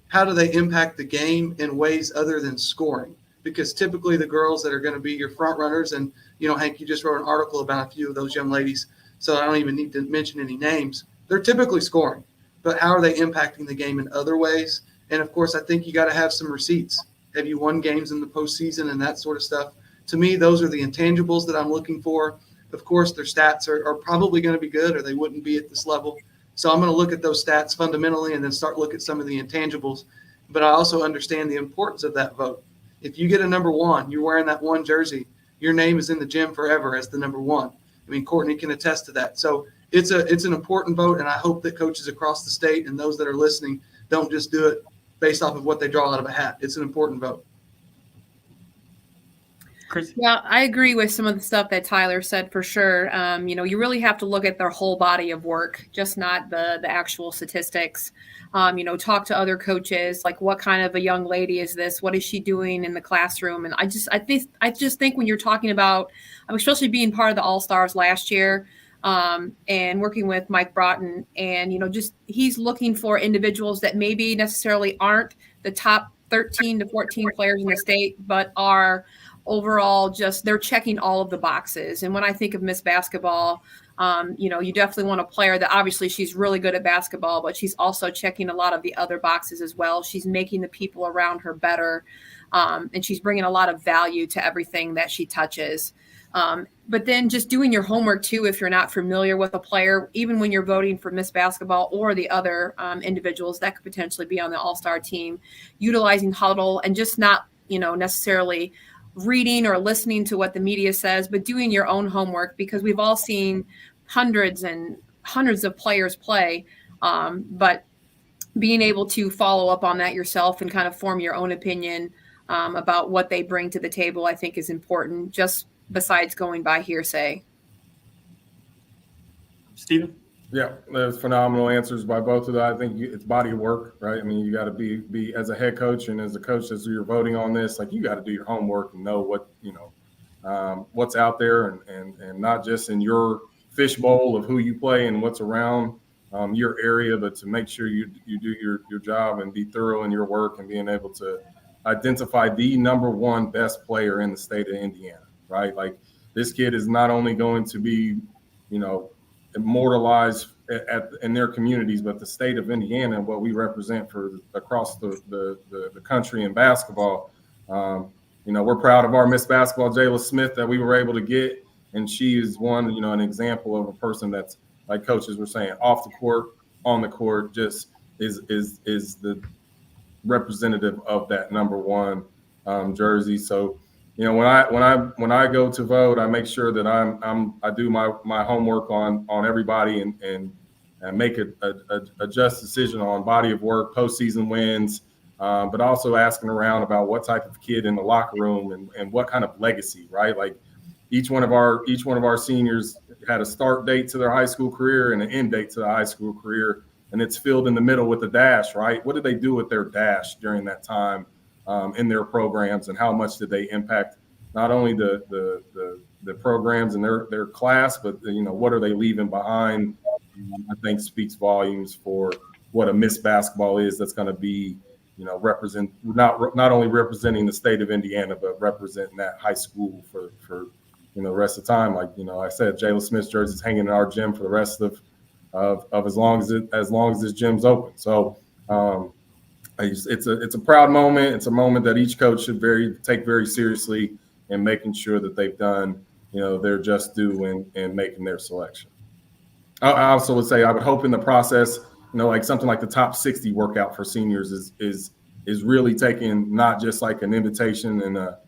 how do they impact the game in ways other than scoring? Because typically the girls that are going to be your front runners, and Hank, you just wrote an article about a few of those young ladies, so I don't even need to mention any names. They're typically scoring, but how are they impacting the game in other ways? And of course, I think you got to have some receipts. Have you won games in the postseason and that sort of stuff? To me, those are the intangibles that I'm looking for. Of course, their stats are probably going to be good or they wouldn't be at this level. So I'm going to look at those stats fundamentally and then start looking at some of the intangibles. But I also understand the importance of that vote. If you get a number one, you're wearing that one jersey, your name is in the gym forever as the number one. I mean, Courtney can attest to that. So it's an important vote, and I hope that coaches across the state and those that are listening don't just do it based off of what they draw out of a hat. It's an important vote. Kristi? Yeah, I agree with some of the stuff that Tyler said for sure. You really have to look at their whole body of work, just not the actual statistics. Talk to other coaches, like what kind of a young lady is this? What is she doing in the classroom? And I just think when you're talking about, especially being part of the All-Stars last year, and working with Mike Broughton, and just he's looking for individuals that maybe necessarily aren't the top 13 to 14 players in the state, but are overall just they're checking all of the boxes. And when I think of Miss Basketball, you definitely want a player that obviously she's really good at basketball, but she's also checking a lot of the other boxes as well. She's making the people around her better, and she's bringing a lot of value to everything that she touches. But then just doing your homework too, if you're not familiar with a player, even when you're voting for Miss Basketball or the other individuals that could potentially be on the All-Star team, utilizing Huddle and just not, necessarily reading or listening to what the media says, but doing your own homework, because we've all seen hundreds and hundreds of players play, but being able to follow up on that yourself and kind of form your own opinion about what they bring to the table, I think is important, just besides going by hearsay. Steven? Yeah, there's phenomenal answers by both of them. I think it's body of work, right? I mean, you got to be as a head coach and as a coach as you're voting on this, like you got to do your homework and know what, what's out there and not just in your fishbowl of who you play and what's around your area, but to make sure you do your job and be thorough in your work and being able to identify the number one best player in the state of Indiana, right? Like this kid is not only going to be, immortalized in their communities, but the state of Indiana and what we represent for across the country in basketball. We're proud of our Miss Basketball, Jayla Smith, that we were able to get, and she is one, an example of a person that's, like coaches were saying, off the court, on the court, just is the representative of that number one jersey. So, when I go to vote, I make sure that I do my homework on everybody and make a just decision on body of work, postseason wins, but also asking around about what type of kid in the locker room and what kind of legacy, right? Like each one of our seniors had a start date to their high school career and an end date to the high school career, and it's filled in the middle with a dash, right? What did they do with their dash during that time? In their programs, and how much did they impact not only the programs and their class, but what are they leaving behind? I think speaks volumes for what a Miss Basketball is. That's going to be represent not only representing the state of Indiana, but representing that high school for the rest of the time. Like I said, Jayla Smith's jersey is hanging in our gym for the rest of as long as this gym's open. So. It's a proud moment. It's a moment that each coach should take very seriously in making sure that they've done, their just due in making their selection. I also would say I would hope in the process, like something like the top 60 workout for seniors is really taking not just like an invitation and a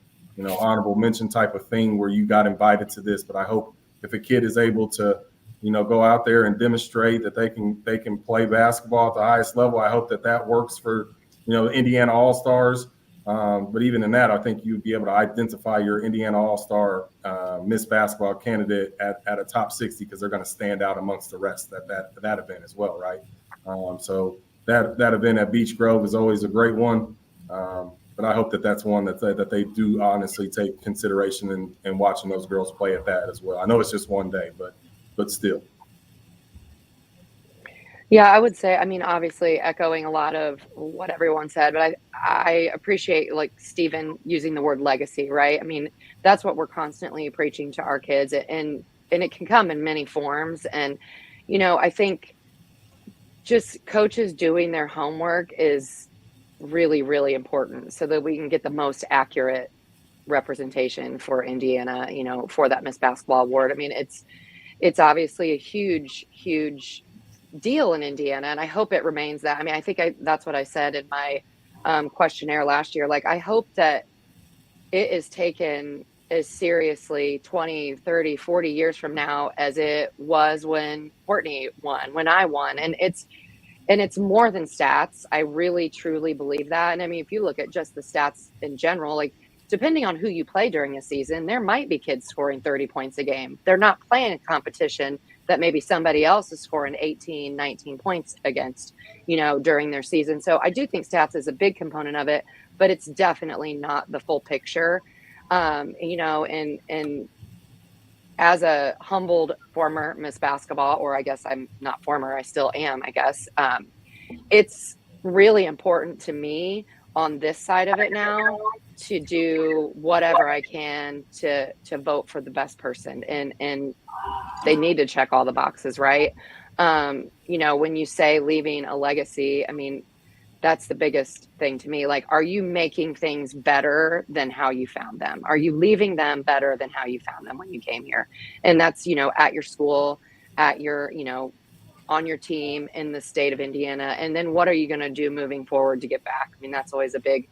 honorable mention type of thing where you got invited to this, but I hope if a kid is able to go out there and demonstrate that they can play basketball at the highest level, I hope that works for the Indiana All-Stars. But even in that, I think you'd be able to identify your Indiana All-Star Miss Basketball candidate at a top 60 because they're going to stand out amongst the rest at that event as well, right? So that event at Beach Grove is always a great one. But I hope that that's one that they do honestly take consideration in watching those girls play at that as well. I know it's just one day, but still. Yeah, I would say, I mean, obviously echoing a lot of what everyone said, but I appreciate like Stephen using the word legacy, right? I mean, that's what we're constantly preaching to our kids, and it can come in many forms. And, I think just coaches doing their homework is really, really important so that we can get the most accurate representation for Indiana, for that Miss Basketball award. I mean, it's obviously a huge, huge deal in Indiana, and I hope it remains that. I mean, I think that's what I said in my questionnaire last year. Like, I hope that it is taken as seriously 20, 30, 40 years from now as it was when Courtney won, when I won. And it's more than stats. I really, truly believe that. And I mean, if you look at just the stats in general, like, depending on who you play during a season, there might be kids scoring 30 points a game. They're not playing a competition that maybe somebody else is scoring 18, 19 points against, during their season. So I do think stats is a big component of it, but it's definitely not the full picture. And as a humbled former Miss Basketball, or I guess I'm not former, I still am, I guess. It's really important to me on this side of it now to do whatever I can to vote for the best person. And they need to check all the boxes, right? When you say leaving a legacy, I mean, that's the biggest thing to me. Like, are you making things better than how you found them? Are you leaving them better than how you found them when you came here? And that's, at your school, at your, on your team in the state of Indiana. And then what are you going to do moving forward to get back? I mean, that's always a big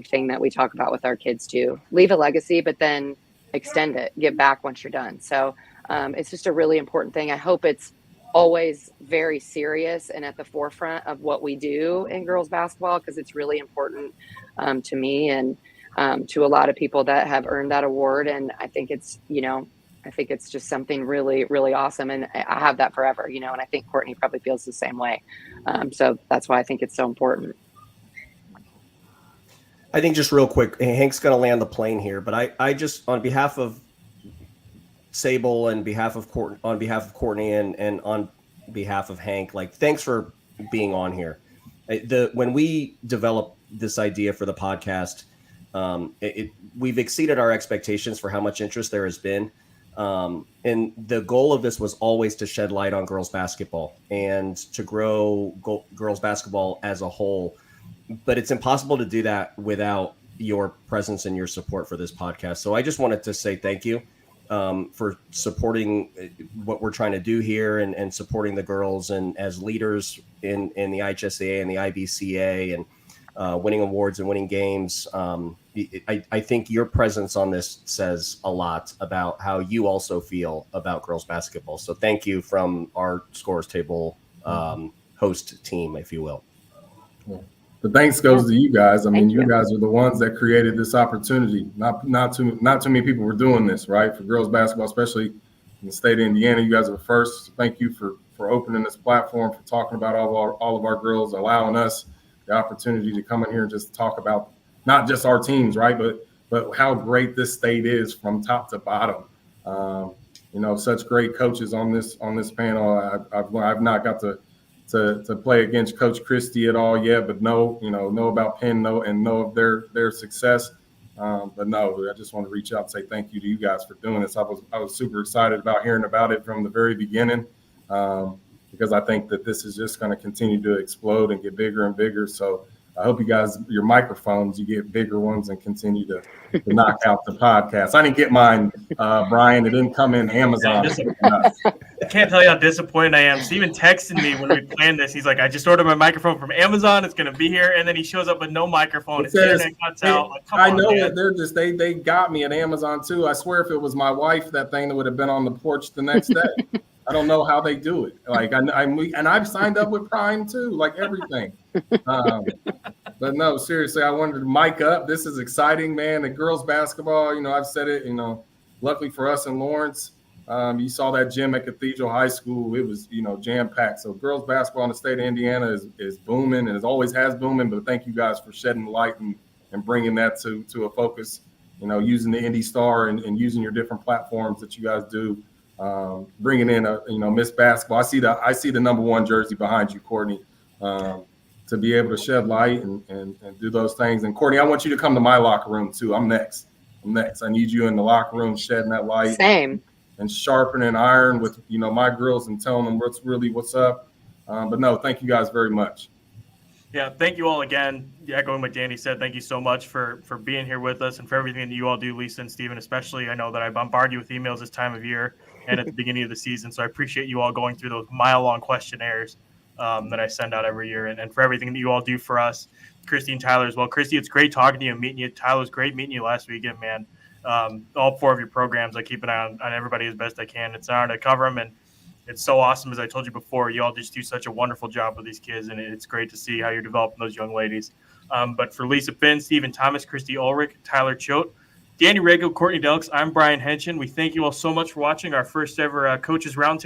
thing that we talk about with our kids too. Leave a legacy, but then extend it, get back once you're done. So it's just a really important thing. I hope it's always very serious and at the forefront of what we do in girls basketball, because it's really important to me and to a lot of people that have earned that award. And I think it's, I think it's just something really, really awesome. And I have that forever, and I think Courtney probably feels the same way. So that's why I think it's so important. I think just real quick, Hank's going to land the plane here, but I just, on behalf of Sable and on behalf of Courtney and on behalf of Hank, like, thanks for being on here. When we developed this idea for the podcast, we've exceeded our expectations for how much interest there has been. And the goal of this was always to shed light on girls basketball and to grow girls basketball as a whole. But it's impossible to do that without your presence and your support for this podcast. So I just wanted to say thank you for supporting what we're trying to do here and supporting the girls and as leaders in the IHSAA and the IBCA and winning awards and winning games. I think your presence on this says a lot about how you also feel about girls basketball. So thank you from our Scores Table host team, if you will. Yeah. The thanks goes to you guys. I mean, you guys are the ones that created this opportunity. Not too many people were doing this, right? For girls basketball, especially in the state of Indiana, you guys are the first. So thank you for opening this platform, for talking about all of our girls, allowing us the opportunity to come in here and just talk about not just our teams, right, but how great this state is from top to bottom. Such great coaches on this panel. I've not got to play against Coach Kristi at all yet, but know about Penn, know of their success. But no, I just want to reach out and say thank you to you guys for doing this. I was super excited about hearing about it from the very beginning, because I think that this is just going to continue to explode and get bigger and bigger. So I hope you guys, your microphones, you get bigger ones and continue to knock out the podcast. I didn't get mine, Brian. It didn't come in Amazon. I can't tell you how disappointed I am. Steven texted me when we planned this. He's like, I just ordered my microphone from Amazon. It's going to be here. And then he shows up with no microphone. His internet cuts out. Like, I know it. They're just, they got me at Amazon too. I swear if it was my wife, that thing that would have been on the porch the next day. I don't know how they do it. Like, I've signed up with Prime too, like everything. But no, seriously, I wanted to mic up. This is exciting, man. The girls basketball, I've said it, luckily for us in Lawrence, You saw that gym at Cathedral High School. It was, jam packed. So girls basketball in the state of Indiana is booming, and it always has booming. But thank you guys for shedding light and bringing that to a focus. Using the Indy Star and using your different platforms that you guys do. Bringing in Miss Basketball. I see the number 1 jersey behind you, Courtney. To be able to shed light and do those things. And Courtney, I want you to come to my locker room too. I'm next. I need you in the locker room shedding that light. Same. And sharpening iron with, my girls and telling them what's up. But no, thank you guys very much. Yeah, thank you all again. Echoing what Danny said, thank you so much for being here with us and for everything that you all do, Lisa and Steven, especially. I know that I bombard you with emails this time of year and at the beginning of the season. So I appreciate you all going through those mile-long questionnaires that I send out every year, and for everything that you all do for us, Kristi and Tyler as well. Kristi, it's great talking to you and meeting you. Tyler, was great meeting you last weekend, man. All 4 of your programs, I keep an eye on everybody as best I can. It's an honor to cover them, and it's so awesome. As I told you before, you all just do such a wonderful job with these kids, and it's great to see how you're developing those young ladies. But for Lisa Finn, Stephen Thomas, Kristi Ulrich, Tyler Choate, Danny Riego, Courtney Delks, I'm Brian Haenchen. We thank you all so much for watching our first ever Coaches Roundtable.